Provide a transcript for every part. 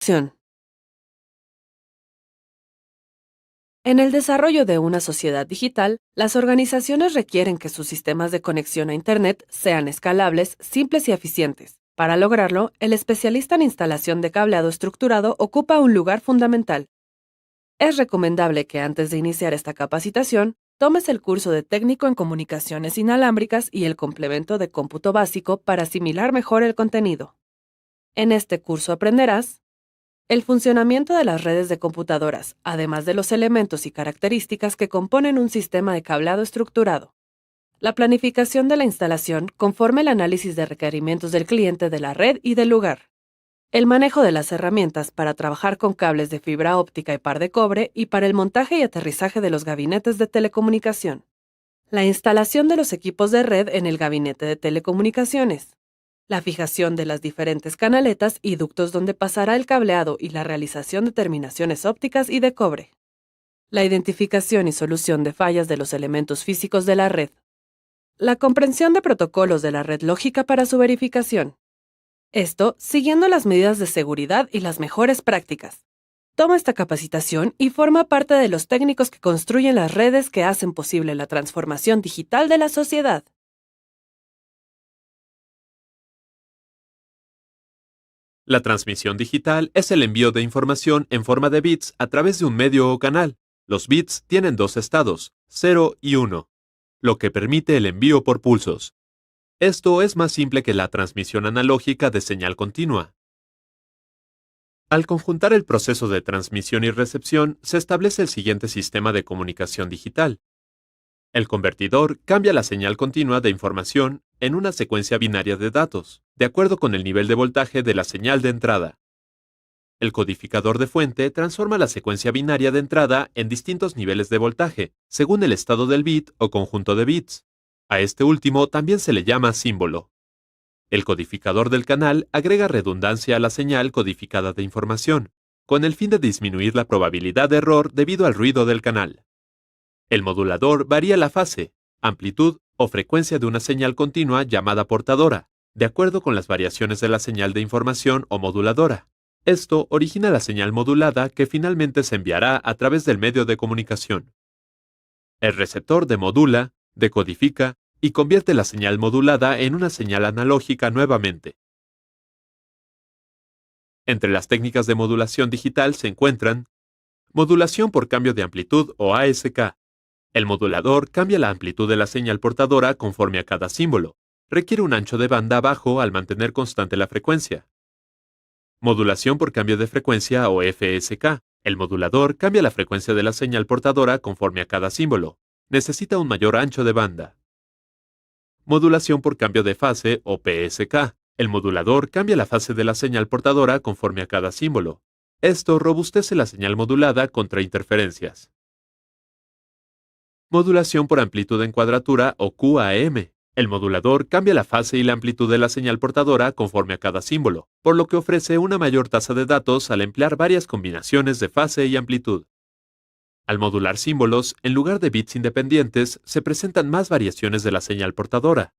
Acción. En el desarrollo de una sociedad digital, las organizaciones requieren que sus sistemas de conexión a Internet sean escalables, simples y eficientes. Para lograrlo, el especialista en instalación de cableado estructurado ocupa un lugar fundamental. Es recomendable que antes de iniciar esta capacitación, tomes el curso de técnico en comunicaciones inalámbricas y el complemento de cómputo básico para asimilar mejor el contenido. En este curso aprenderás el funcionamiento de las redes de computadoras, además de los elementos y características que componen un sistema de cableado estructurado. La planificación de la instalación conforme el análisis de requerimientos del cliente de la red y del lugar. El manejo de las herramientas para trabajar con cables de fibra óptica y par de cobre y para el montaje y aterrizaje de los gabinetes de telecomunicación. La instalación de los equipos de red en el gabinete de telecomunicaciones. La fijación de las diferentes canaletas y ductos donde pasará el cableado y la realización de terminaciones ópticas y de cobre. La identificación y solución de fallas de los elementos físicos de la red. La comprensión de protocolos de la red lógica para su verificación. Esto siguiendo las medidas de seguridad y las mejores prácticas. Toma esta capacitación y forma parte de los técnicos que construyen las redes que hacen posible la transformación digital de la sociedad. La transmisión digital es el envío de información en forma de bits a través de un medio o canal. Los bits tienen dos estados, 0 y 1, lo que permite el envío por pulsos. Esto es más simple que la transmisión analógica de señal continua. Al conjuntar el proceso de transmisión y recepción, se establece el siguiente sistema de comunicación digital. El convertidor cambia la señal continua de información en una secuencia binaria de datos, de acuerdo con el nivel de voltaje de la señal de entrada. El codificador de fuente transforma la secuencia binaria de entrada en distintos niveles de voltaje, según el estado del bit o conjunto de bits. A este último también se le llama símbolo. El codificador del canal agrega redundancia a la señal codificada de información, con el fin de disminuir la probabilidad de error debido al ruido del canal. El modulador varía la fase, amplitud o frecuencia de una señal continua llamada portadora, de acuerdo con las variaciones de la señal de información o moduladora. Esto origina la señal modulada que finalmente se enviará a través del medio de comunicación. El receptor demodula, decodifica y convierte la señal modulada en una señal analógica nuevamente. Entre las técnicas de modulación digital se encuentran modulación por cambio de amplitud o ASK. El modulador cambia la amplitud de la señal portadora conforme a cada símbolo. Requiere un ancho de banda bajo al mantener constante la frecuencia. Modulación por cambio de frecuencia o FSK. El modulador cambia la frecuencia de la señal portadora conforme a cada símbolo. Necesita un mayor ancho de banda. Modulación por cambio de fase o PSK. El modulador cambia la fase de la señal portadora conforme a cada símbolo. Esto robustece la señal modulada contra interferencias. Modulación por amplitud en cuadratura o QAM. El modulador cambia la fase y la amplitud de la señal portadora conforme a cada símbolo, por lo que ofrece una mayor tasa de datos al emplear varias combinaciones de fase y amplitud. Al modular símbolos, en lugar de bits independientes, se presentan más variaciones de la señal portadora.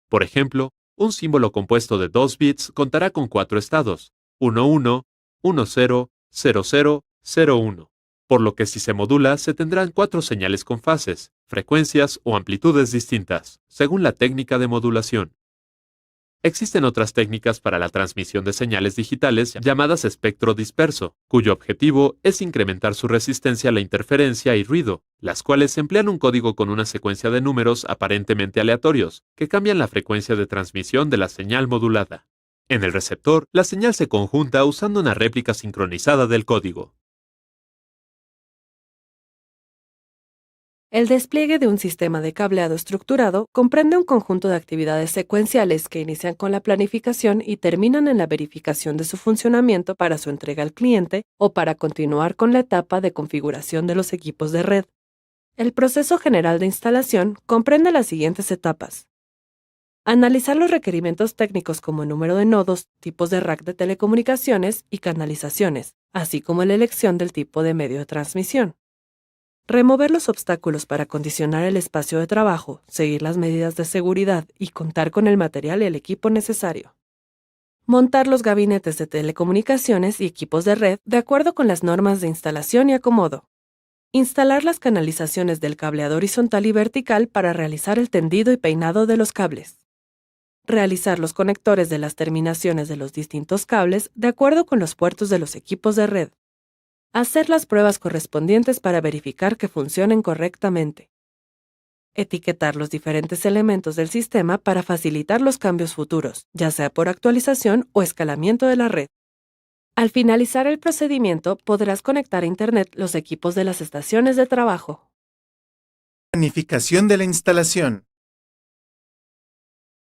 Por ejemplo, un símbolo compuesto de 2 bits contará con 4 estados, 11, 10, 00, 01. Por lo que si se modula se tendrán 4 señales con fases, frecuencias o amplitudes distintas, según la técnica de modulación. Existen otras técnicas para la transmisión de señales digitales llamadas espectro disperso, cuyo objetivo es incrementar su resistencia a la interferencia y ruido, las cuales emplean un código con una secuencia de números aparentemente aleatorios, que cambian la frecuencia de transmisión de la señal modulada. En el receptor, la señal se conjunta usando una réplica sincronizada del código. El despliegue de un sistema de cableado estructurado comprende un conjunto de actividades secuenciales que inician con la planificación y terminan en la verificación de su funcionamiento para su entrega al cliente o para continuar con la etapa de configuración de los equipos de red. El proceso general de instalación comprende las siguientes etapas. Analizar los requerimientos técnicos como número de nodos, tipos de rack de telecomunicaciones y canalizaciones, así como la elección del tipo de medio de transmisión. Remover los obstáculos para condicionar el espacio de trabajo, seguir las medidas de seguridad y contar con el material y el equipo necesario. Montar los gabinetes de telecomunicaciones y equipos de red de acuerdo con las normas de instalación y acomodo. Instalar las canalizaciones del cableado horizontal y vertical para realizar el tendido y peinado de los cables. Realizar los conectores de las terminaciones de los distintos cables de acuerdo con los puertos de los equipos de red. Hacer las pruebas correspondientes para verificar que funcionen correctamente. Etiquetar los diferentes elementos del sistema para facilitar los cambios futuros, ya sea por actualización o escalamiento de la red. Al finalizar el procedimiento, podrás conectar a Internet los equipos de las estaciones de trabajo. Planificación de la instalación.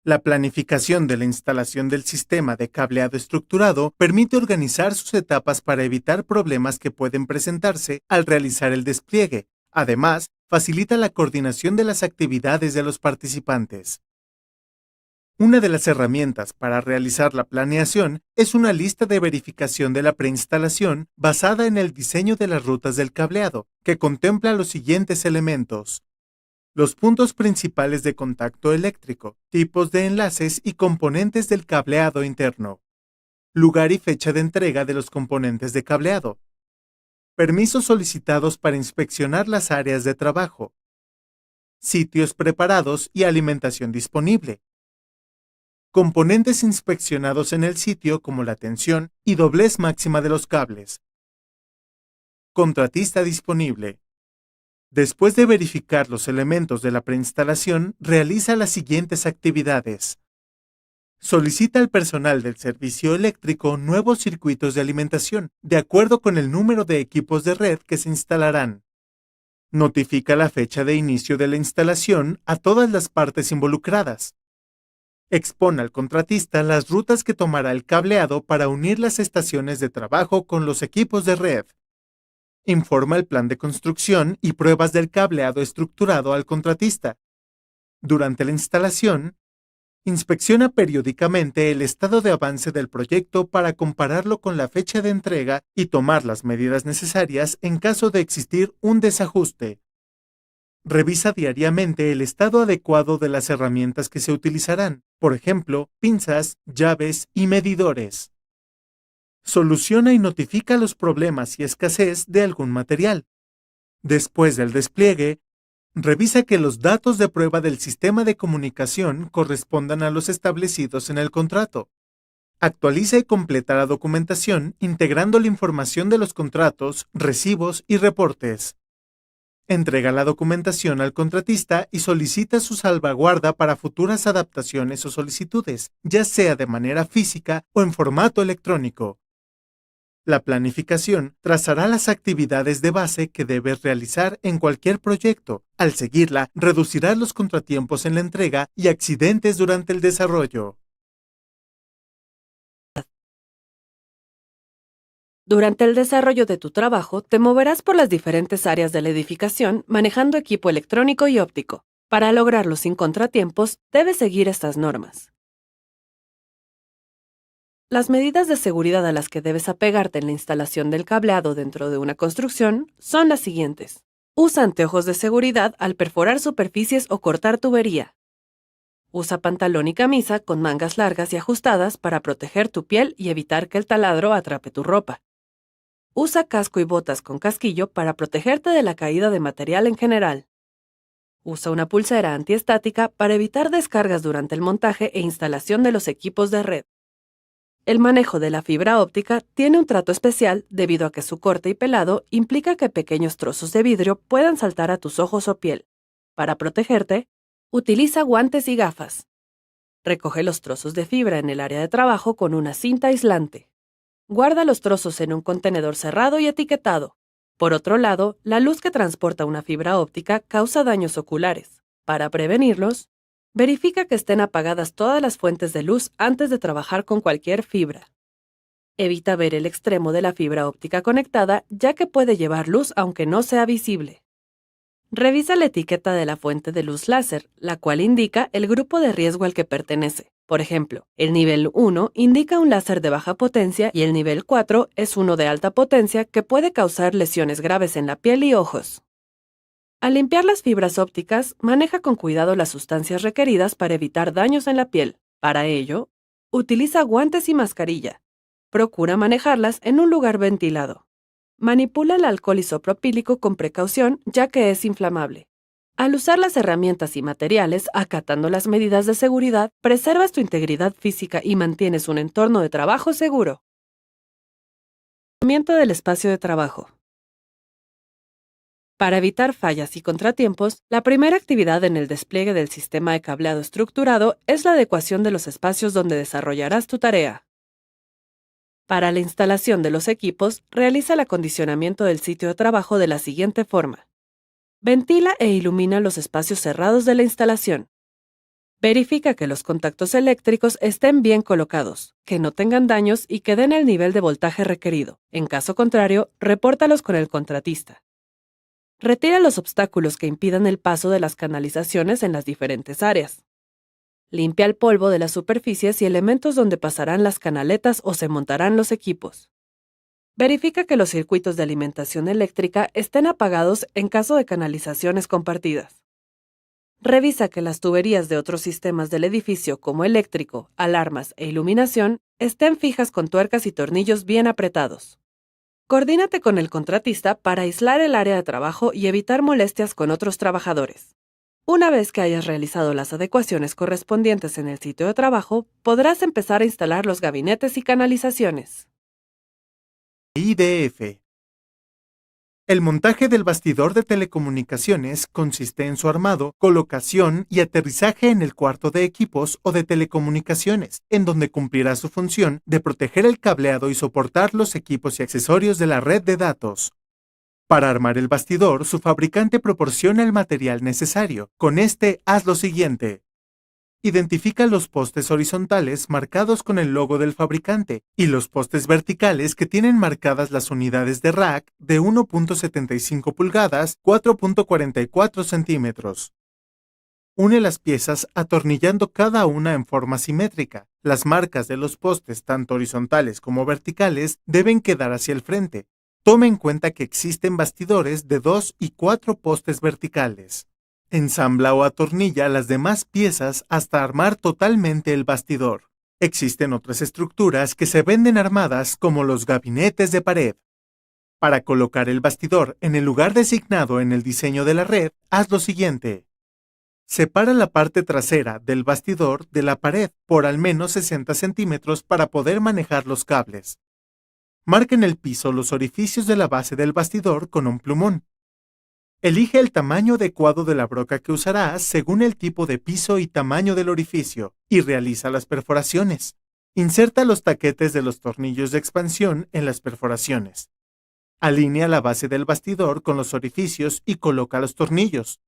La planificación de la instalación del sistema de cableado estructurado permite organizar sus etapas para evitar problemas que pueden presentarse al realizar el despliegue. Además, facilita la coordinación de las actividades de los participantes. Una de las herramientas para realizar la planeación es una lista de verificación de la preinstalación basada en el diseño de las rutas del cableado, que contempla los siguientes elementos: los puntos principales de contacto eléctrico, tipos de enlaces y componentes del cableado interno, lugar y fecha de entrega de los componentes de cableado, permisos solicitados para inspeccionar las áreas de trabajo, sitios preparados y alimentación disponible, componentes inspeccionados en el sitio como la tensión y doblez máxima de los cables, contratista disponible. Después de verificar los elementos de la preinstalación, realiza las siguientes actividades. Solicita al personal del servicio eléctrico nuevos circuitos de alimentación, de acuerdo con el número de equipos de red que se instalarán. Notifica la fecha de inicio de la instalación a todas las partes involucradas. Expone al contratista las rutas que tomará el cableado para unir las estaciones de trabajo con los equipos de red. Informa el plan de construcción y pruebas del cableado estructurado al contratista. Durante la instalación, inspecciona periódicamente el estado de avance del proyecto para compararlo con la fecha de entrega y tomar las medidas necesarias en caso de existir un desajuste. Revisa diariamente el estado adecuado de las herramientas que se utilizarán, por ejemplo, pinzas, llaves y medidores. Soluciona y notifica los problemas y escasez de algún material. Después del despliegue, revisa que los datos de prueba del sistema de comunicación correspondan a los establecidos en el contrato. Actualiza y completa la documentación integrando la información de los contratos, recibos y reportes. Entrega la documentación al contratista y solicita su salvaguarda para futuras adaptaciones o solicitudes, ya sea de manera física o en formato electrónico. La planificación trazará las actividades de base que debes realizar en cualquier proyecto. Al seguirla, reducirás los contratiempos en la entrega y accidentes durante el desarrollo. Durante el desarrollo de tu trabajo, te moverás por las diferentes áreas de la edificación manejando equipo electrónico y óptico. Para lograrlo sin contratiempos, debes seguir estas normas. Las medidas de seguridad a las que debes apegarte en la instalación del cableado dentro de una construcción son las siguientes. Usa anteojos de seguridad al perforar superficies o cortar tubería. Usa pantalón y camisa con mangas largas y ajustadas para proteger tu piel y evitar que el taladro atrape tu ropa. Usa casco y botas con casquillo para protegerte de la caída de material en general. Usa una pulsera antiestática para evitar descargas durante el montaje e instalación de los equipos de red. El manejo de la fibra óptica tiene un trato especial debido a que su corte y pelado implica que pequeños trozos de vidrio puedan saltar a tus ojos o piel. Para protegerte, utiliza guantes y gafas. Recoge los trozos de fibra en el área de trabajo con una cinta aislante. Guarda los trozos en un contenedor cerrado y etiquetado. Por otro lado, la luz que transporta una fibra óptica causa daños oculares. Para prevenirlos, verifica que estén apagadas todas las fuentes de luz antes de trabajar con cualquier fibra. Evita ver el extremo de la fibra óptica conectada, ya que puede llevar luz aunque no sea visible. Revisa la etiqueta de la fuente de luz láser, la cual indica el grupo de riesgo al que pertenece. Por ejemplo, el nivel 1 indica un láser de baja potencia y el nivel 4 es uno de alta potencia que puede causar lesiones graves en la piel y ojos. Al limpiar las fibras ópticas, maneja con cuidado las sustancias requeridas para evitar daños en la piel. Para ello, Utiliza guantes y mascarilla. Procura manejarlas en un lugar ventilado. Manipula el alcohol isopropílico con precaución, ya que es inflamable. Al usar las herramientas y materiales, acatando las medidas de seguridad, preservas tu integridad física y mantienes un entorno de trabajo seguro. Mantenimiento del espacio de trabajo. Para evitar fallas y contratiempos, la primera actividad en el despliegue del sistema de cableado estructurado es la adecuación de los espacios donde desarrollarás tu tarea. Para la instalación de los equipos, realiza el acondicionamiento del sitio de trabajo de la siguiente forma. Ventila e ilumina los espacios cerrados de la instalación. Verifica que los contactos eléctricos estén bien colocados, que no tengan daños y que den el nivel de voltaje requerido. En caso contrario, repórtalos con el contratista. Retira los obstáculos que impidan el paso de las canalizaciones en las diferentes áreas. Limpia el polvo de las superficies y elementos donde pasarán las canaletas o se montarán los equipos. Verifica que los circuitos de alimentación eléctrica estén apagados en caso de canalizaciones compartidas. Revisa que las tuberías de otros sistemas del edificio como eléctrico, alarmas e iluminación estén fijas con tuercas y tornillos bien apretados. Coordínate con el contratista para aislar el área de trabajo y evitar molestias con otros trabajadores. Una vez que hayas realizado las adecuaciones correspondientes en el sitio de trabajo, podrás empezar a instalar los gabinetes y canalizaciones. IDF. El montaje del bastidor de telecomunicaciones consiste en su armado, colocación y aterrizaje en el cuarto de equipos o de telecomunicaciones, en donde cumplirá su función de proteger el cableado y soportar los equipos y accesorios de la red de datos. Para armar el bastidor, su fabricante proporciona el material necesario. Con este, haz lo siguiente. Identifica los postes horizontales marcados con el logo del fabricante y los postes verticales que tienen marcadas las unidades de rack de 1.75 pulgadas, 4.44 centímetros. Une las piezas atornillando cada una en forma simétrica. Las marcas de los postes, tanto horizontales como verticales, deben quedar hacia el frente. Tome en cuenta que existen bastidores de 2 y 4 postes verticales. Ensambla o atornilla las demás piezas hasta armar totalmente el bastidor. Existen otras estructuras que se venden armadas como los gabinetes de pared. Para colocar el bastidor en el lugar designado en el diseño de la red, haz lo siguiente. Separa la parte trasera del bastidor de la pared por al menos 60 centímetros para poder manejar los cables. Marca en el piso los orificios de la base del bastidor con un plumón. Elige el tamaño adecuado de la broca que usarás según el tipo de piso y tamaño del orificio y realiza las perforaciones. Inserta los taquetes de los tornillos de expansión en las perforaciones. Alinea la base del bastidor con los orificios y coloca los tornillos.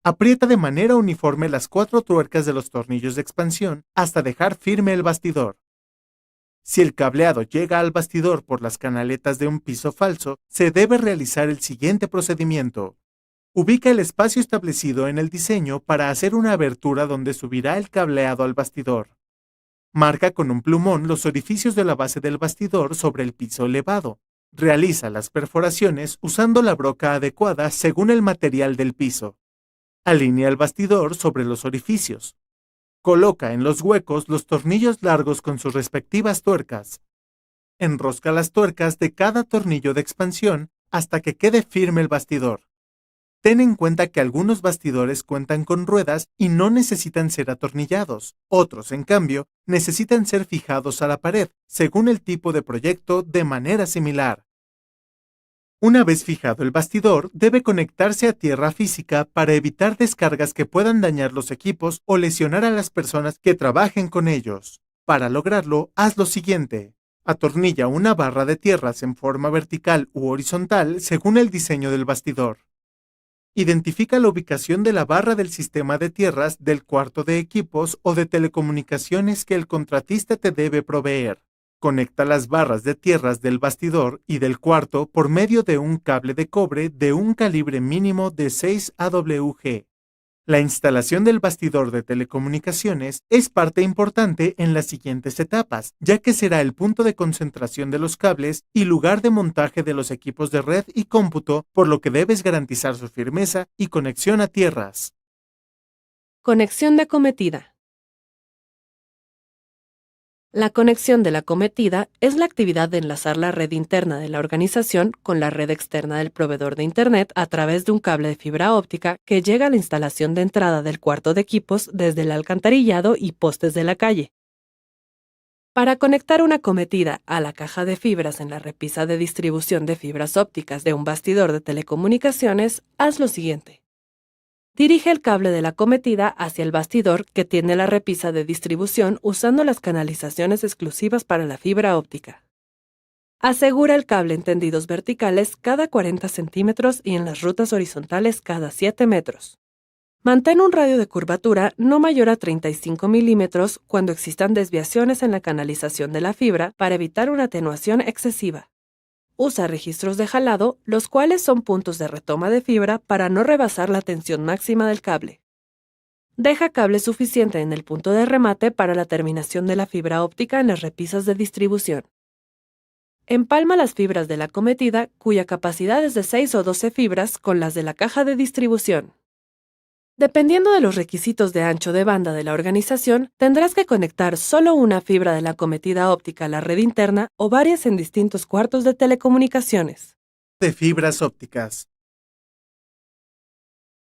Aprieta de manera uniforme las 4 tuercas de los tornillos de expansión hasta dejar firme el bastidor. Si el cableado llega al bastidor por las canaletas de un piso falso, se debe realizar el siguiente procedimiento. Ubica el espacio establecido en el diseño para hacer una abertura donde subirá el cableado al bastidor. Marca con un plumón los orificios de la base del bastidor sobre el piso elevado. Realiza las perforaciones usando la broca adecuada según el material del piso. Alinea el bastidor sobre los orificios. Coloca en los huecos los tornillos largos con sus respectivas tuercas. Enrosca las tuercas de cada tornillo de expansión hasta que quede firme el bastidor. Ten en cuenta que algunos bastidores cuentan con ruedas y no necesitan ser atornillados. Otros, en cambio, necesitan ser fijados a la pared, según el tipo de proyecto, de manera similar. Una vez fijado el bastidor, debe conectarse a tierra física para evitar descargas que puedan dañar los equipos o lesionar a las personas que trabajen con ellos. Para lograrlo, haz lo siguiente. Atornilla una barra de tierras en forma vertical u horizontal según el diseño del bastidor. Identifica la ubicación de la barra del sistema de tierras del cuarto de equipos o de telecomunicaciones que el contratista te debe proveer. Conecta las barras de tierras del bastidor y del cuarto por medio de un cable de cobre de un calibre mínimo de 6 AWG. La instalación del bastidor de telecomunicaciones es parte importante en las siguientes etapas, ya que será el punto de concentración de los cables y lugar de montaje de los equipos de red y cómputo, por lo que debes garantizar su firmeza y conexión a tierras. Conexión de acometida. La conexión de la acometida es la actividad de enlazar la red interna de la organización con la red externa del proveedor de Internet a través de un cable de fibra óptica que llega a la instalación de entrada del cuarto de equipos desde el alcantarillado y postes de la calle. Para conectar una acometida a la caja de fibras en la repisa de distribución de fibras ópticas de un bastidor de telecomunicaciones, haz lo siguiente. Dirige el cable de la acometida hacia el bastidor que tiene la repisa de distribución usando las canalizaciones exclusivas para la fibra óptica. Asegura el cable en tendidos verticales cada 40 centímetros y en las rutas horizontales cada 7 metros. Mantén un radio de curvatura no mayor a 35 milímetros cuando existan desviaciones en la canalización de la fibra para evitar una atenuación excesiva. Usa registros de jalado, los cuales son puntos de retoma de fibra para no rebasar la tensión máxima del cable. Deja cable suficiente en el punto de remate para la terminación de la fibra óptica en las repisas de distribución. Empalma las fibras de la acometida, cuya capacidad es de 6 o 12 fibras, con las de la caja de distribución. Dependiendo de los requisitos de ancho de banda de la organización, tendrás que conectar solo una fibra de la acometida óptica a la red interna o varias en distintos cuartos de telecomunicaciones. De fibras ópticas.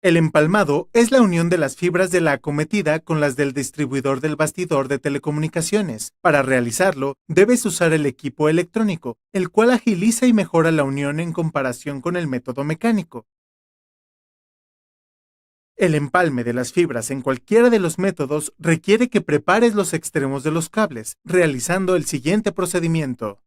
El empalmado es la unión de las fibras de la acometida con las del distribuidor del bastidor de telecomunicaciones. Para realizarlo, debes usar el equipo electrónico, el cual agiliza y mejora la unión en comparación con el método mecánico. El empalme de las fibras en cualquiera de los métodos requiere que prepares los extremos de los cables, realizando el siguiente procedimiento.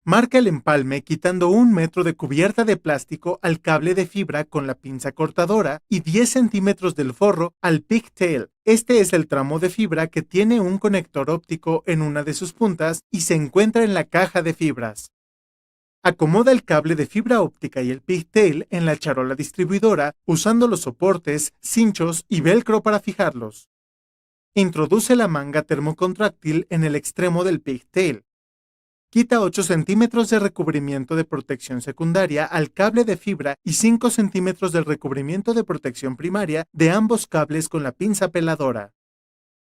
Marca el empalme quitando 1 metro de cubierta de plástico al cable de fibra con la pinza cortadora y 10 centímetros del forro al pigtail. Este es el tramo de fibra que tiene un conector óptico en una de sus puntas y se encuentra en la caja de fibras. Acomoda el cable de fibra óptica y el pigtail en la charola distribuidora usando los soportes, cinchos y velcro para fijarlos. Introduce la manga termocontráctil en el extremo del pigtail. Quita 8 centímetros de recubrimiento de protección secundaria al cable de fibra y 5 centímetros del recubrimiento de protección primaria de ambos cables con la pinza peladora.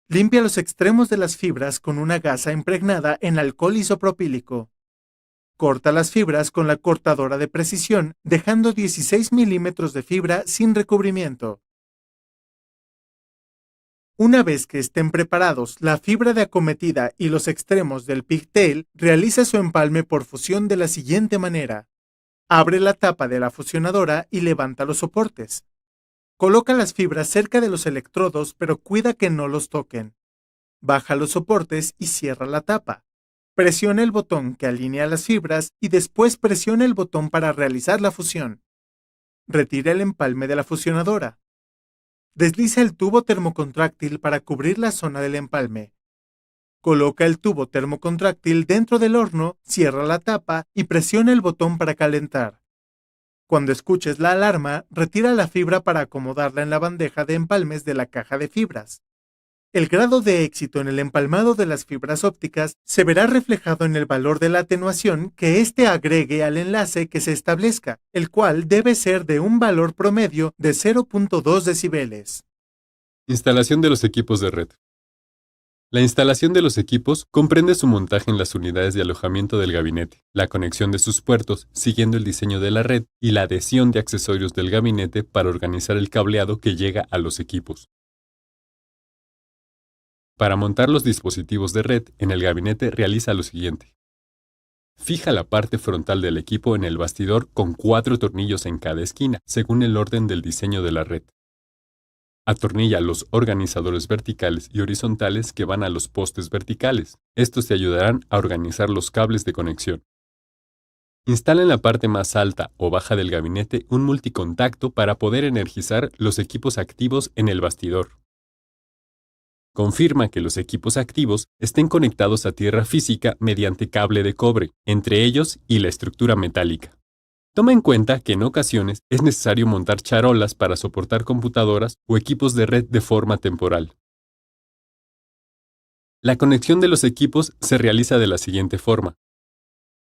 Limpia los extremos de las fibras con una gasa impregnada en alcohol isopropílico. Corta las fibras con la cortadora de precisión, dejando 16 milímetros de fibra sin recubrimiento. Una vez que estén preparados la fibra de acometida y los extremos del pigtail, realiza su empalme por fusión de la siguiente manera. Abre la tapa de la fusionadora y levanta los soportes. Coloca las fibras cerca de los electrodos, pero cuida que no los toquen. Baja los soportes y cierra la tapa. Presiona el botón que alinea las fibras y después presiona el botón para realizar la fusión. Retira el empalme de la fusionadora. Desliza el tubo termocontráctil para cubrir la zona del empalme. Coloca el tubo termocontráctil dentro del horno, cierra la tapa y presiona el botón para calentar. Cuando escuches la alarma, retira la fibra para acomodarla en la bandeja de empalmes de la caja de fibras. El grado de éxito en el empalmado de las fibras ópticas se verá reflejado en el valor de la atenuación que éste agregue al enlace que se establezca, el cual debe ser de un valor promedio de 0.2 decibeles. Instalación de los equipos de red. La instalación de los equipos comprende su montaje en las unidades de alojamiento del gabinete, la conexión de sus puertos siguiendo el diseño de la red y la adhesión de accesorios del gabinete para organizar el cableado que llega a los equipos. Para montar los dispositivos de red en el gabinete realiza lo siguiente. Fija la parte frontal del equipo en el bastidor con 4 tornillos en cada esquina, según el orden del diseño de la red. Atornilla los organizadores verticales y horizontales que van a los postes verticales. Estos te ayudarán a organizar los cables de conexión. Instala en la parte más alta o baja del gabinete un multicontacto para poder energizar los equipos activos en el bastidor. Confirma que los equipos activos estén conectados a tierra física mediante cable de cobre, entre ellos y la estructura metálica. Toma en cuenta que en ocasiones es necesario montar charolas para soportar computadoras o equipos de red de forma temporal. La conexión de los equipos se realiza de la siguiente forma.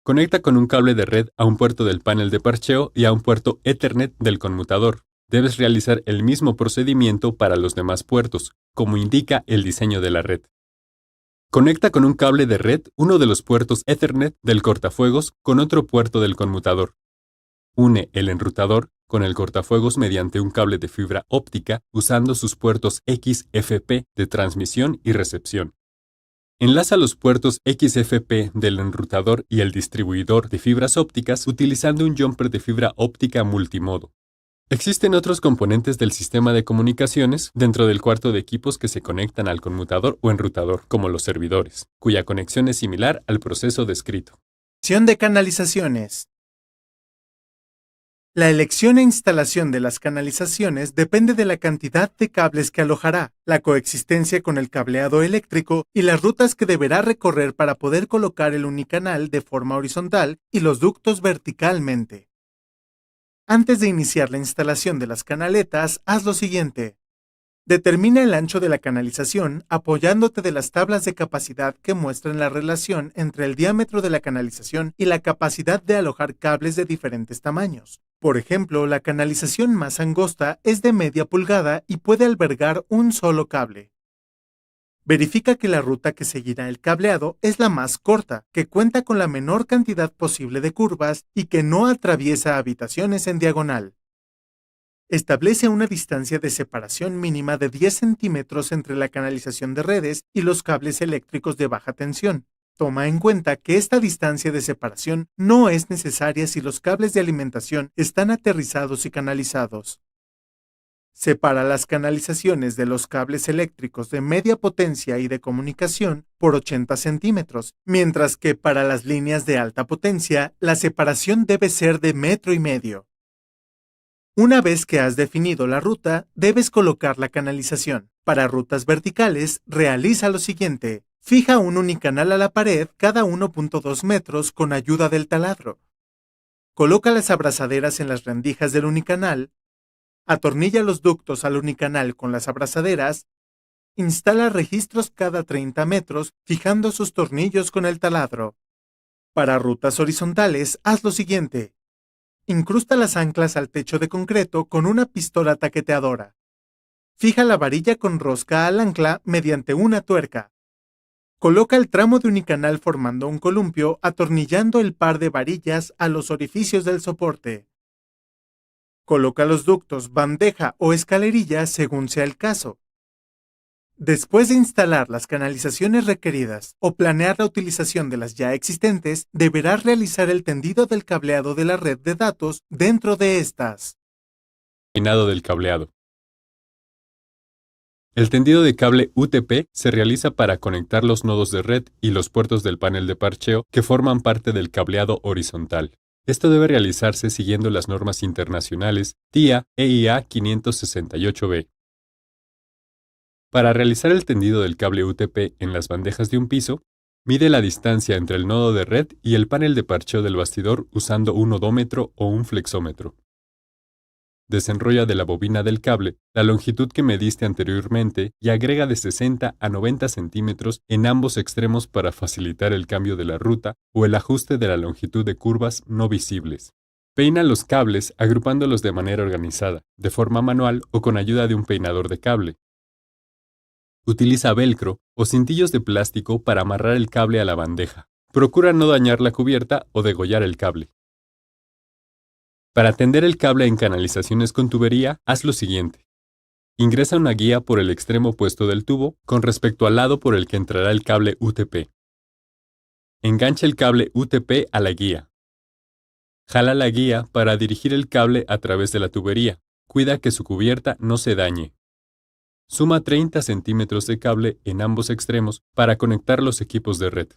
Conecta con un cable de red a un puerto del panel de parcheo y a un puerto Ethernet del conmutador. Debes realizar el mismo procedimiento para los demás puertos, como indica el diseño de la red. Conecta con un cable de red uno de los puertos Ethernet del cortafuegos con otro puerto del conmutador. Une el enrutador con el cortafuegos mediante un cable de fibra óptica usando sus puertos XFP de transmisión y recepción. Enlaza los puertos XFP del enrutador y el distribuidor de fibras ópticas utilizando un jumper de fibra óptica multimodo. Existen otros componentes del sistema de comunicaciones dentro del cuarto de equipos que se conectan al conmutador o enrutador, como los servidores, cuya conexión es similar al proceso descrito. Elección de canalizaciones. La elección e instalación de las canalizaciones depende de la cantidad de cables que alojará, la coexistencia con el cableado eléctrico y las rutas que deberá recorrer para poder colocar el unicanal de forma horizontal y los ductos verticalmente. Antes de iniciar la instalación de las canaletas, haz lo siguiente. Determina el ancho de la canalización apoyándote de las tablas de capacidad que muestran la relación entre el diámetro de la canalización y la capacidad de alojar cables de diferentes tamaños. Por ejemplo, la canalización más angosta es de media pulgada y puede albergar un solo cable. Verifica que la ruta que seguirá el cableado es la más corta, que cuenta con la menor cantidad posible de curvas y que no atraviesa habitaciones en diagonal. Establece una distancia de separación mínima de 10 centímetros entre la canalización de redes y los cables eléctricos de baja tensión. Toma en cuenta que esta distancia de separación no es necesaria si los cables de alimentación están aterrizados y canalizados. Separa las canalizaciones de los cables eléctricos de media potencia y de comunicación por 80 centímetros, mientras que para las líneas de alta potencia la separación debe ser de 1,5 metros. Una vez que has definido la ruta, debes colocar la canalización. Para rutas verticales, realiza lo siguiente. Fija un unicanal a la pared cada 1,2 metros con ayuda del taladro. Coloca las abrazaderas en las rendijas del unicanal. Atornilla los ductos al unicanal con las abrazaderas. Instala registros cada 30 metros, fijando sus tornillos con el taladro. Para rutas horizontales, haz lo siguiente. Incrusta las anclas al techo de concreto con una pistola taqueteadora. Fija la varilla con rosca al ancla mediante una tuerca. Coloca el tramo de unicanal formando un columpio, atornillando el par de varillas a los orificios del soporte. Coloca los ductos, bandeja o escalerilla según sea el caso. Después de instalar las canalizaciones requeridas o planear la utilización de las ya existentes, deberás realizar el tendido del cableado de la red de datos dentro de estas. Peinado del cableado. El tendido de cable UTP se realiza para conectar los nodos de red y los puertos del panel de parcheo que forman parte del cableado horizontal. Esto debe realizarse siguiendo las normas internacionales TIA EIA 568B. Para realizar el tendido del cable UTP en las bandejas de un piso, mide la distancia entre el nodo de red y el panel de parcheo del bastidor usando un odómetro o un flexómetro. Desenrolla de la bobina del cable la longitud que mediste anteriormente y agrega de 60 a 90 centímetros en ambos extremos para facilitar el cambio de la ruta o el ajuste de la longitud de curvas no visibles. Peina los cables agrupándolos de manera organizada, de forma manual o con ayuda de un peinador de cable. Utiliza velcro o cintillos de plástico para amarrar el cable a la bandeja. Procura no dañar la cubierta o degollar el cable. Para tender el cable en canalizaciones con tubería, haz lo siguiente. Ingresa una guía por el extremo opuesto del tubo con respecto al lado por el que entrará el cable UTP. Engancha el cable UTP a la guía. Jala la guía para dirigir el cable a través de la tubería. Cuida que su cubierta no se dañe. Suma 30 centímetros de cable en ambos extremos para conectar los equipos de red.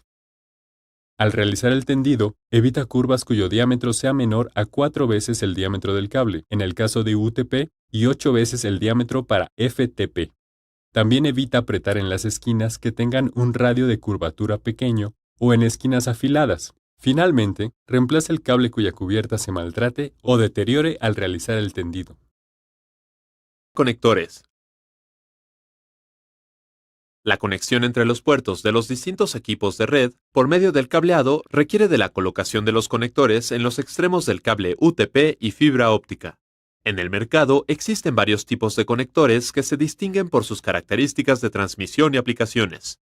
Al realizar el tendido, evita curvas cuyo diámetro sea menor a 4 veces el diámetro del cable, en el caso de UTP, y 8 veces el diámetro para FTP. También evita apretar en las esquinas que tengan un radio de curvatura pequeño o en esquinas afiladas. Finalmente, reemplaza el cable cuya cubierta se maltrate o deteriore al realizar el tendido. Conectores. La conexión entre los puertos de los distintos equipos de red por medio del cableado requiere de la colocación de los conectores en los extremos del cable UTP y fibra óptica. En el mercado existen varios tipos de conectores que se distinguen por sus características de transmisión y aplicaciones.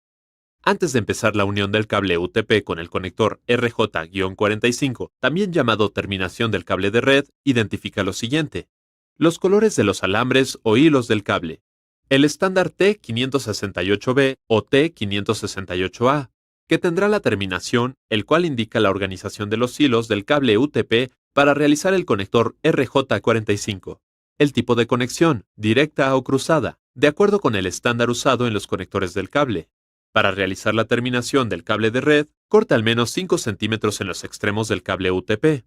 Antes de empezar la unión del cable UTP con el conector RJ-45, también llamado terminación del cable de red, identifica lo siguiente: los colores de los alambres o hilos del cable, el estándar T568B o T568A, que tendrá la terminación, el cual indica la organización de los hilos del cable UTP para realizar el conector RJ45, el tipo de conexión, directa o cruzada, de acuerdo con el estándar usado en los conectores del cable. Para realizar la terminación del cable de red, corta al menos 5 centímetros en los extremos del cable UTP.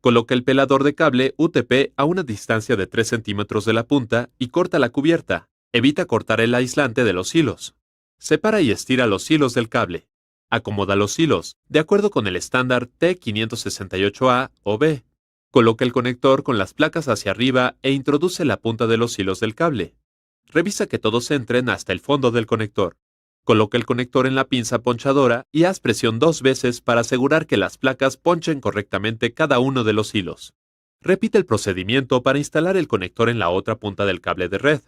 Coloca el pelador de cable UTP a una distancia de 3 centímetros de la punta y corta la cubierta. Evita cortar el aislante de los hilos. Separa y estira los hilos del cable. Acomoda los hilos, de acuerdo con el estándar T568A o B. Coloca el conector con las placas hacia arriba e introduce la punta de los hilos del cable. Revisa que todos entren hasta el fondo del conector. Coloca el conector en la pinza ponchadora y haz presión 2 veces para asegurar que las placas ponchen correctamente cada uno de los hilos. Repite el procedimiento para instalar el conector en la otra punta del cable de red.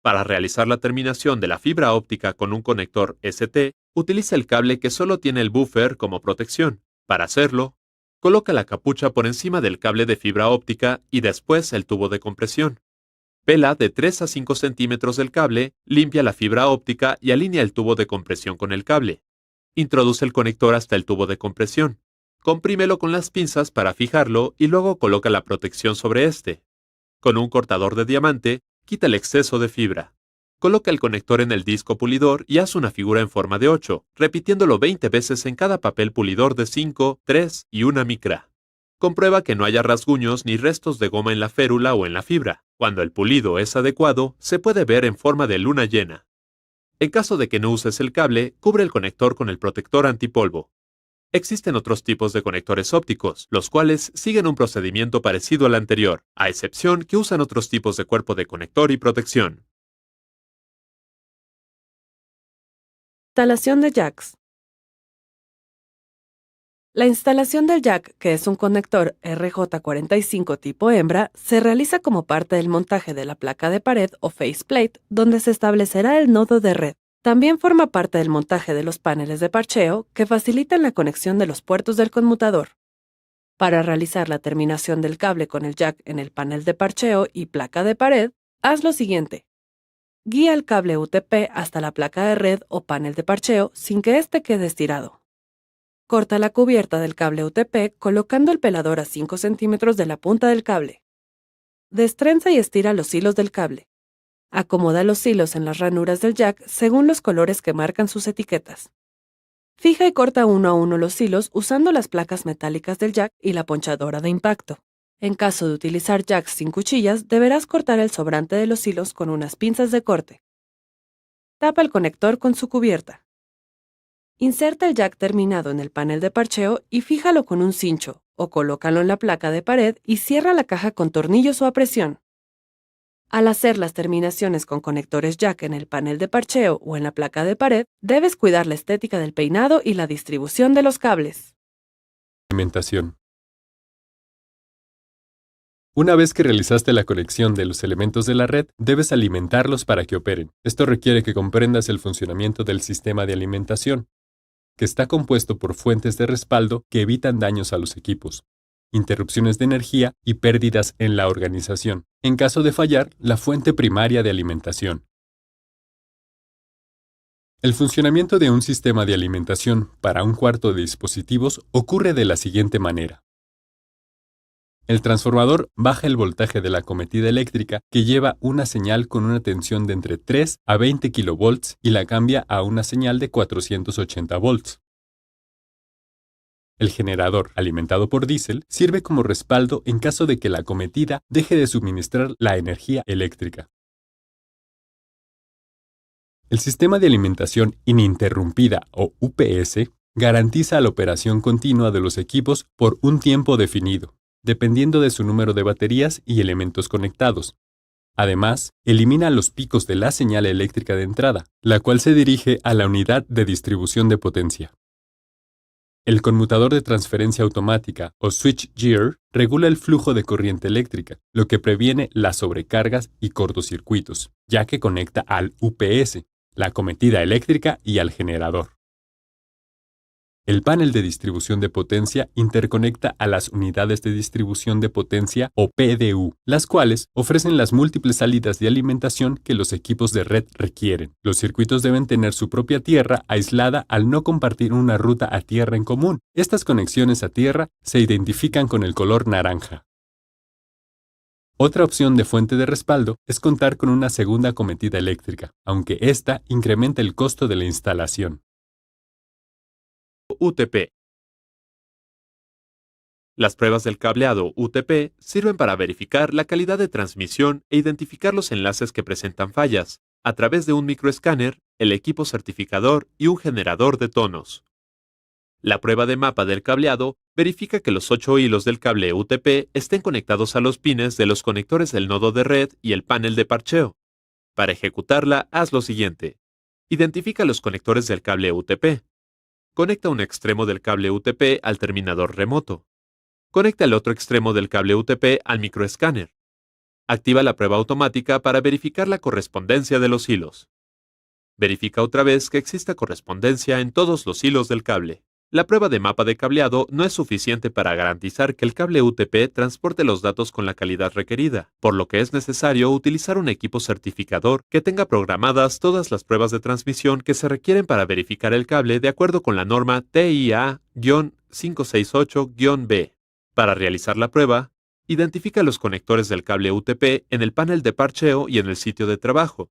Para realizar la terminación de la fibra óptica con un conector ST, utiliza el cable que solo tiene el buffer como protección. Para hacerlo, coloca la capucha por encima del cable de fibra óptica y después el tubo de compresión. Pela de 3 a 5 centímetros del cable, limpia la fibra óptica y alinea el tubo de compresión con el cable. Introduce el conector hasta el tubo de compresión. Comprímelo con las pinzas para fijarlo y luego coloca la protección sobre este. Con un cortador de diamante, quita el exceso de fibra. Coloca el conector en el disco pulidor y haz una figura en forma de 8, repitiéndolo 20 veces en cada papel pulidor de 5, 3 y 1 micra. Comprueba que no haya rasguños ni restos de goma en la férula o en la fibra. Cuando el pulido es adecuado, se puede ver en forma de luna llena. En caso de que no uses el cable, cubre el conector con el protector antipolvo. Existen otros tipos de conectores ópticos, los cuales siguen un procedimiento parecido al anterior, a excepción que usan otros tipos de cuerpo de conector y protección. Instalación de jacks. La instalación del jack, que es un conector RJ45 tipo hembra, se realiza como parte del montaje de la placa de pared o faceplate, donde se establecerá el nodo de red. También forma parte del montaje de los paneles de parcheo, que facilitan la conexión de los puertos del conmutador. Para realizar la terminación del cable con el jack en el panel de parcheo y placa de pared, haz lo siguiente. Guía el cable UTP hasta la placa de red o panel de parcheo sin que éste quede estirado. Corta la cubierta del cable UTP colocando el pelador a 5 centímetros de la punta del cable. Destrenza y estira los hilos del cable. Acomoda los hilos en las ranuras del jack según los colores que marcan sus etiquetas. Fija y corta uno a uno los hilos usando las placas metálicas del jack y la ponchadora de impacto. En caso de utilizar jacks sin cuchillas, deberás cortar el sobrante de los hilos con unas pinzas de corte. Tapa el conector con su cubierta. Inserta el jack terminado en el panel de parcheo y fíjalo con un cincho, o colócalo en la placa de pared y cierra la caja con tornillos o a presión. Al hacer las terminaciones con conectores jack en el panel de parcheo o en la placa de pared, debes cuidar la estética del peinado y la distribución de los cables. Alimentación. Una vez que realizaste la conexión de los elementos de la red, debes alimentarlos para que operen. Esto requiere que comprendas el funcionamiento del sistema de alimentación, que está compuesto por fuentes de respaldo que evitan daños a los equipos, interrupciones de energía y pérdidas en la organización, en caso de fallar la fuente primaria de alimentación. El funcionamiento de un sistema de alimentación para un cuarto de dispositivos ocurre de la siguiente manera. El transformador baja el voltaje de la acometida eléctrica que lleva una señal con una tensión de entre 3 a 20 kV y la cambia a una señal de 480 volts. El generador, alimentado por diésel, sirve como respaldo en caso de que la acometida deje de suministrar la energía eléctrica. El sistema de alimentación ininterrumpida o UPS garantiza la operación continua de los equipos por un tiempo definido, dependiendo de su número de baterías y elementos conectados. Además, elimina los picos de la señal eléctrica de entrada, la cual se dirige a la unidad de distribución de potencia. El conmutador de transferencia automática o switchgear regula el flujo de corriente eléctrica, lo que previene las sobrecargas y cortocircuitos, ya que conecta al UPS. la cometida eléctrica y al generador. El panel de distribución de potencia interconecta a las unidades de distribución de potencia o PDU, las cuales ofrecen las múltiples salidas de alimentación que los equipos de red requieren. Los circuitos deben tener su propia tierra aislada al no compartir una ruta a tierra en común. Estas conexiones a tierra se identifican con el color naranja. Otra opción de fuente de respaldo es contar con una segunda cometida eléctrica, aunque esta incrementa el costo de la instalación. UTP. Las pruebas del cableado UTP sirven para verificar la calidad de transmisión e identificar los enlaces que presentan fallas, a través de un microescáner, el equipo certificador y un generador de tonos. La prueba de mapa del cableado verifica que los 8 hilos del cable UTP estén conectados a los pines de los conectores del nodo de red y el panel de parcheo. Para ejecutarla, haz lo siguiente. Identifica los conectores del cable UTP. Conecta un extremo del cable UTP al terminador remoto. Conecta el otro extremo del cable UTP al microescáner. Activa la prueba automática para verificar la correspondencia de los hilos. Verifica otra vez que exista correspondencia en todos los hilos del cable. La prueba de mapa de cableado no es suficiente para garantizar que el cable UTP transporte los datos con la calidad requerida, por lo que es necesario utilizar un equipo certificador que tenga programadas todas las pruebas de transmisión que se requieren para verificar el cable de acuerdo con la norma TIA-568-B. Para realizar la prueba, identifica los conectores del cable UTP en el panel de parcheo y en el sitio de trabajo.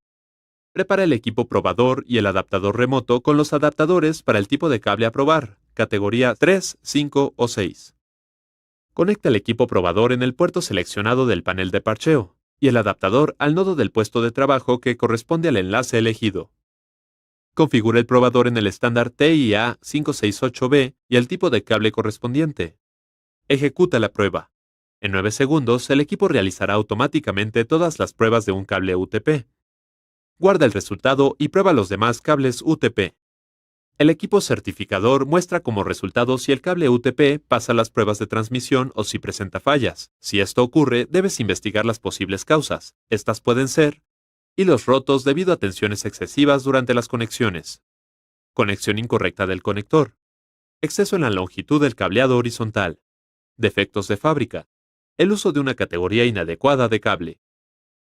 Prepara el equipo probador y el adaptador remoto con los adaptadores para el tipo de cable a probar, categoría 3, 5 o 6. Conecta el equipo probador en el puerto seleccionado del panel de parcheo y el adaptador al nodo del puesto de trabajo que corresponde al enlace elegido. Configura el probador en el estándar TIA-568B y el tipo de cable correspondiente. Ejecuta la prueba. En 9 segundos, el equipo realizará automáticamente todas las pruebas de un cable UTP. Guarda el resultado y prueba los demás cables UTP. El equipo certificador muestra como resultado si el cable UTP pasa las pruebas de transmisión o si presenta fallas. Si esto ocurre, debes investigar las posibles causas. Estas pueden ser hilos rotos debido a tensiones excesivas durante las conexiones, conexión incorrecta del conector, exceso en la longitud del cableado horizontal, defectos de fábrica, el uso de una categoría inadecuada de cable.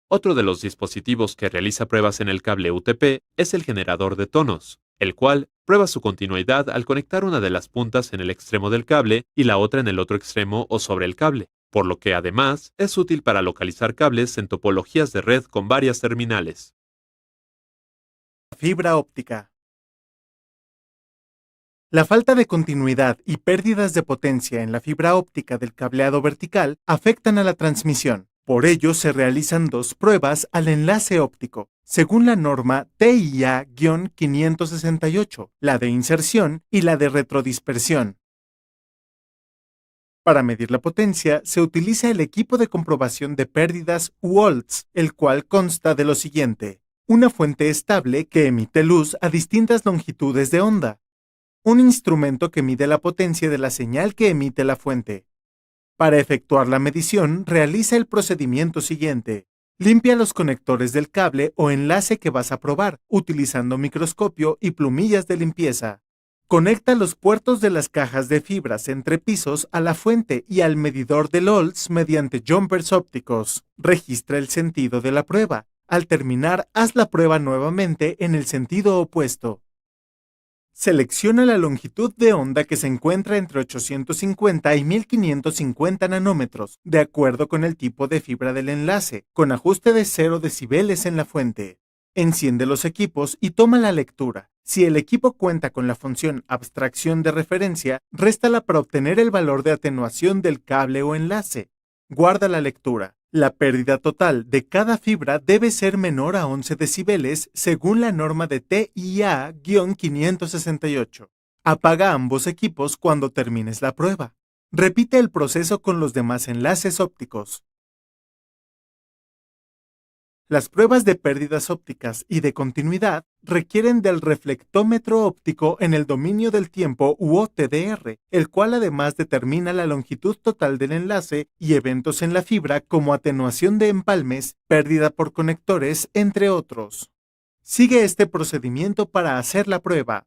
Otro de los dispositivos que realiza pruebas en el cable UTP es el generador de tonos, el cual prueba su continuidad al conectar una de las puntas en el extremo del cable y la otra en el otro extremo o sobre el cable, por lo que además es útil para localizar cables en topologías de red con varias terminales. Fibra óptica. La falta de continuidad y pérdidas de potencia en la fibra óptica del cableado vertical afectan a la transmisión. Por ello, se realizan dos pruebas al enlace óptico, según la norma TIA-568, la de inserción y la de retrodispersión. Para medir la potencia, se utiliza el equipo de comprobación de pérdidas WOLTS, el cual consta de lo siguiente: una fuente estable que emite luz a distintas longitudes de onda, un instrumento que mide la potencia de la señal que emite la fuente. Para efectuar la medición, realiza el procedimiento siguiente. Limpia los conectores del cable o enlace que vas a probar, utilizando microscopio y plumillas de limpieza. Conecta los puertos de las cajas de fibras entre pisos a la fuente y al medidor de LOLS mediante jumpers ópticos. Registra el sentido de la prueba. Al terminar, haz la prueba nuevamente en el sentido opuesto. Selecciona la longitud de onda que se encuentra entre 850 y 1550 nanómetros, de acuerdo con el tipo de fibra del enlace, con ajuste de 0 decibeles en la fuente. Enciende los equipos y toma la lectura. Si el equipo cuenta con la función abstracción de referencia, réstala para obtener el valor de atenuación del cable o enlace. Guarda la lectura. La pérdida total de cada fibra debe ser menor a 11 decibeles según la norma de TIA-568. Apaga ambos equipos cuando termines la prueba. Repite el proceso con los demás enlaces ópticos. Las pruebas de pérdidas ópticas y de continuidad requieren del reflectómetro óptico en el dominio del tiempo u OTDR, el cual además determina la longitud total del enlace y eventos en la fibra como atenuación de empalmes, pérdida por conectores, entre otros. Sigue este procedimiento para hacer la prueba.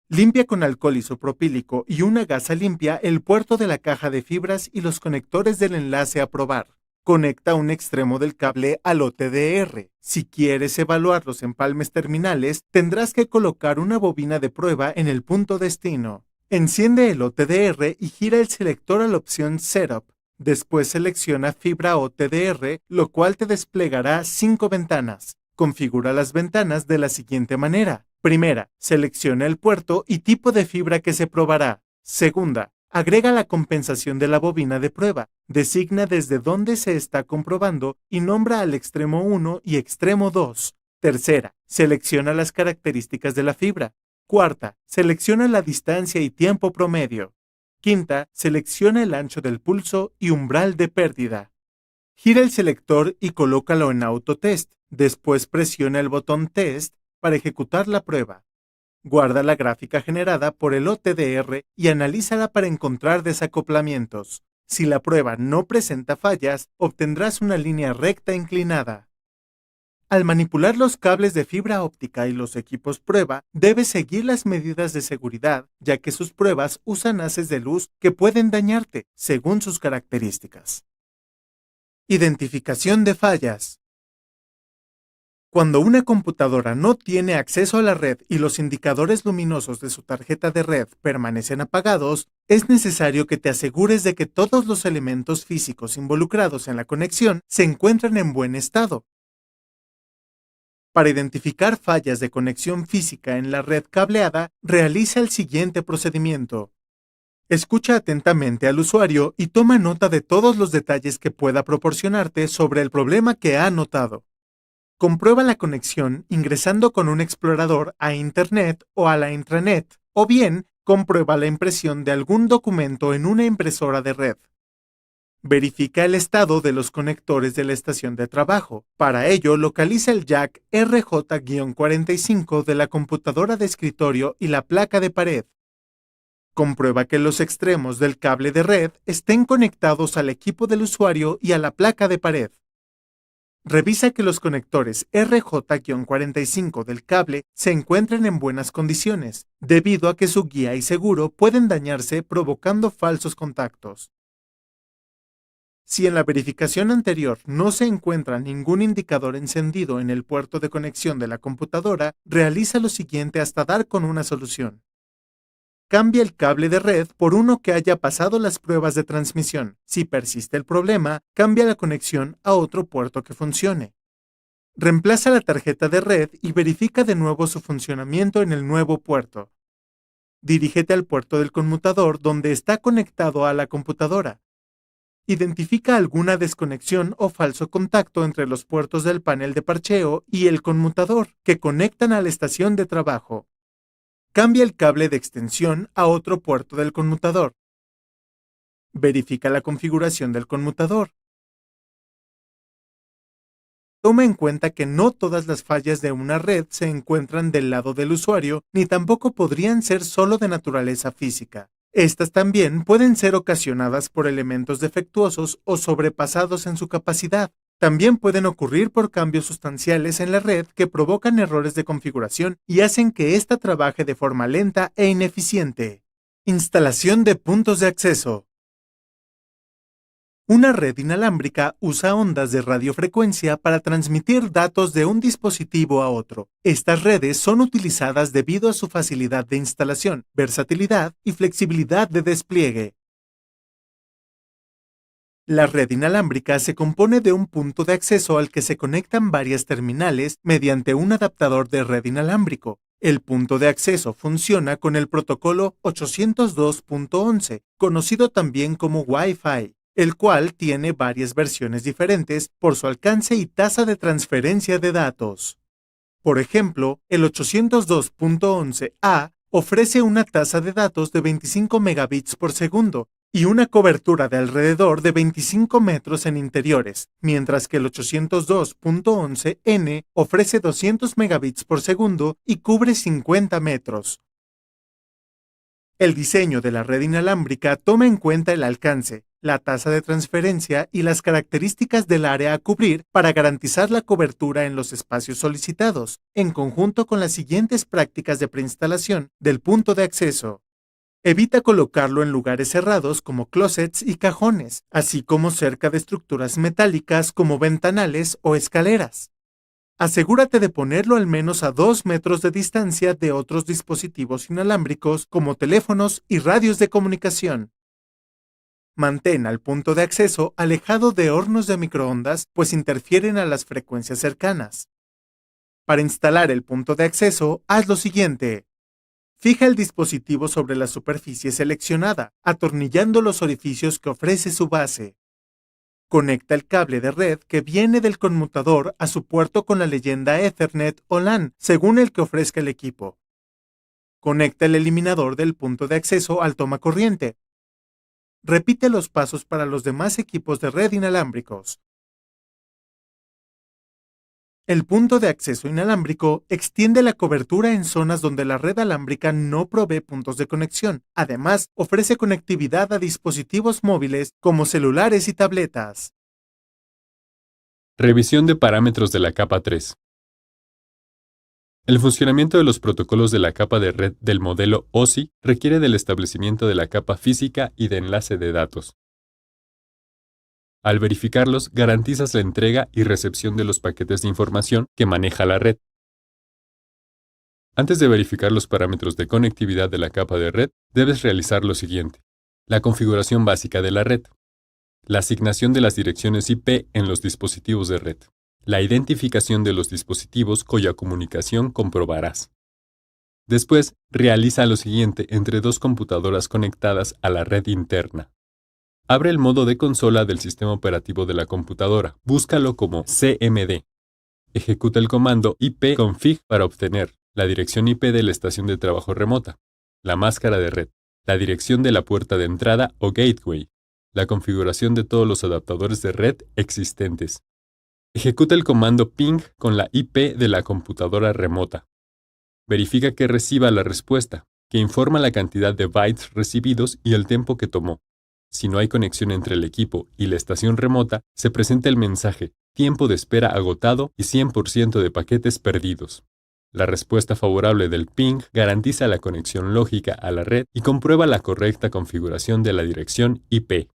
Limpia con alcohol isopropílico y una gasa limpia el puerto de la caja de fibras y los conectores del enlace a probar. Conecta un extremo del cable al OTDR. Si quieres evaluar los empalmes terminales, tendrás que colocar una bobina de prueba en el punto destino. Enciende el OTDR y gira el selector a la opción Setup. Después selecciona Fibra OTDR, lo cual te desplegará 5 ventanas. Configura las ventanas de la siguiente manera. Primera, selecciona el puerto y tipo de fibra que se probará. Segunda, agrega la compensación de la bobina de prueba. Designa desde dónde se está comprobando y nombra al extremo 1 y extremo 2. Tercera, selecciona las características de la fibra. Cuarta, selecciona la distancia y tiempo promedio. Quinta, selecciona el ancho del pulso y umbral de pérdida. Gira el selector y colócalo en Autotest. Después presiona el botón Test para ejecutar la prueba. Guarda la gráfica generada por el OTDR y analízala para encontrar desacoplamientos. Si la prueba no presenta fallas, obtendrás una línea recta inclinada. Al manipular los cables de fibra óptica y los equipos prueba, debes seguir las medidas de seguridad, ya que sus pruebas usan haces de luz que pueden dañarte, según sus características. Identificación de fallas. Cuando una computadora no tiene acceso a la red y los indicadores luminosos de su tarjeta de red permanecen apagados, es necesario que te asegures de que todos los elementos físicos involucrados en la conexión se encuentran en buen estado. Para identificar fallas de conexión física en la red cableada, realiza el siguiente procedimiento. Escucha atentamente al usuario y toma nota de todos los detalles que pueda proporcionarte sobre el problema que ha notado. Comprueba la conexión ingresando con un explorador a Internet o a la intranet, o bien comprueba la impresión de algún documento en una impresora de red. Verifica el estado de los conectores de la estación de trabajo. Para ello, localiza el jack RJ-45 de la computadora de escritorio y la placa de pared. Comprueba que los extremos del cable de red estén conectados al equipo del usuario y a la placa de pared. Revisa que los conectores RJ-45 del cable se encuentren en buenas condiciones, debido a que su guía y seguro pueden dañarse provocando falsos contactos. Si en la verificación anterior no se encuentra ningún indicador encendido en el puerto de conexión de la computadora, realiza lo siguiente hasta dar con una solución. Cambia el cable de red por uno que haya pasado las pruebas de transmisión. Si persiste el problema, cambia la conexión a otro puerto que funcione. Reemplaza la tarjeta de red y verifica de nuevo su funcionamiento en el nuevo puerto. Dirígete al puerto del conmutador donde está conectado a la computadora. Identifica alguna desconexión o falso contacto entre los puertos del panel de parcheo y el conmutador que conectan a la estación de trabajo. Cambia el cable de extensión a otro puerto del conmutador. Verifica la configuración del conmutador. Toma en cuenta que no todas las fallas de una red se encuentran del lado del usuario, ni tampoco podrían ser solo de naturaleza física. Estas también pueden ser ocasionadas por elementos defectuosos o sobrepasados en su capacidad. También pueden ocurrir por cambios sustanciales en la red que provocan errores de configuración y hacen que ésta trabaje de forma lenta e ineficiente. Instalación de puntos de acceso. Una red inalámbrica usa ondas de radiofrecuencia para transmitir datos de un dispositivo a otro. Estas redes son utilizadas debido a su facilidad de instalación, versatilidad y flexibilidad de despliegue. La red inalámbrica se compone de un punto de acceso al que se conectan varias terminales mediante un adaptador de red inalámbrico. El punto de acceso funciona con el protocolo 802.11, conocido también como Wi-Fi, el cual tiene varias versiones diferentes por su alcance y tasa de transferencia de datos. Por ejemplo, el 802.11a ofrece una tasa de datos de 25 megabits por segundo y una cobertura de alrededor de 25 metros en interiores, mientras que el 802.11n ofrece 200 megabits por segundo y cubre 50 metros. El diseño de la red inalámbrica toma en cuenta el alcance, la tasa de transferencia y las características del área a cubrir para garantizar la cobertura en los espacios solicitados, en conjunto con las siguientes prácticas de preinstalación del punto de acceso. Evita colocarlo en lugares cerrados como closets y cajones, así como cerca de estructuras metálicas como ventanales o escaleras. Asegúrate de ponerlo al menos a 2 metros de distancia de otros dispositivos inalámbricos como teléfonos y radios de comunicación. Mantén al punto de acceso alejado de hornos de microondas, pues interfieren a las frecuencias cercanas. Para instalar el punto de acceso, haz lo siguiente. Fija el dispositivo sobre la superficie seleccionada, atornillando los orificios que ofrece su base. Conecta el cable de red que viene del conmutador a su puerto con la leyenda Ethernet o LAN, según el que ofrezca el equipo. Conecta el eliminador del punto de acceso al tomacorriente. Repite los pasos para los demás equipos de red inalámbricos. El punto de acceso inalámbrico extiende la cobertura en zonas donde la red alámbrica no provee puntos de conexión. Además, ofrece conectividad a dispositivos móviles como celulares y tabletas. Revisión de parámetros de la capa 3. El funcionamiento de los protocolos de la capa de red del modelo OSI requiere del establecimiento de la capa física y de enlace de datos. Al verificarlos, garantizas la entrega y recepción de los paquetes de información que maneja la red. Antes de verificar los parámetros de conectividad de la capa de red, debes realizar lo siguiente. La configuración básica de la red. La asignación de las direcciones IP en los dispositivos de red. La identificación de los dispositivos cuya comunicación comprobarás. Después, realiza lo siguiente entre dos computadoras conectadas a la red interna. Abre el modo de consola del sistema operativo de la computadora. Búscalo como CMD. Ejecuta el comando ipconfig para obtener la dirección IP de la estación de trabajo remota, la máscara de red, la dirección de la puerta de entrada o gateway, la configuración de todos los adaptadores de red existentes. Ejecuta el comando ping con la IP de la computadora remota. Verifica que reciba la respuesta, que informa la cantidad de bytes recibidos y el tiempo que tomó. Si no hay conexión entre el equipo y la estación remota, se presenta el mensaje tiempo de espera agotado y 100% de paquetes perdidos. La respuesta favorable del ping garantiza la conexión lógica a la red y comprueba la correcta configuración de la dirección IP.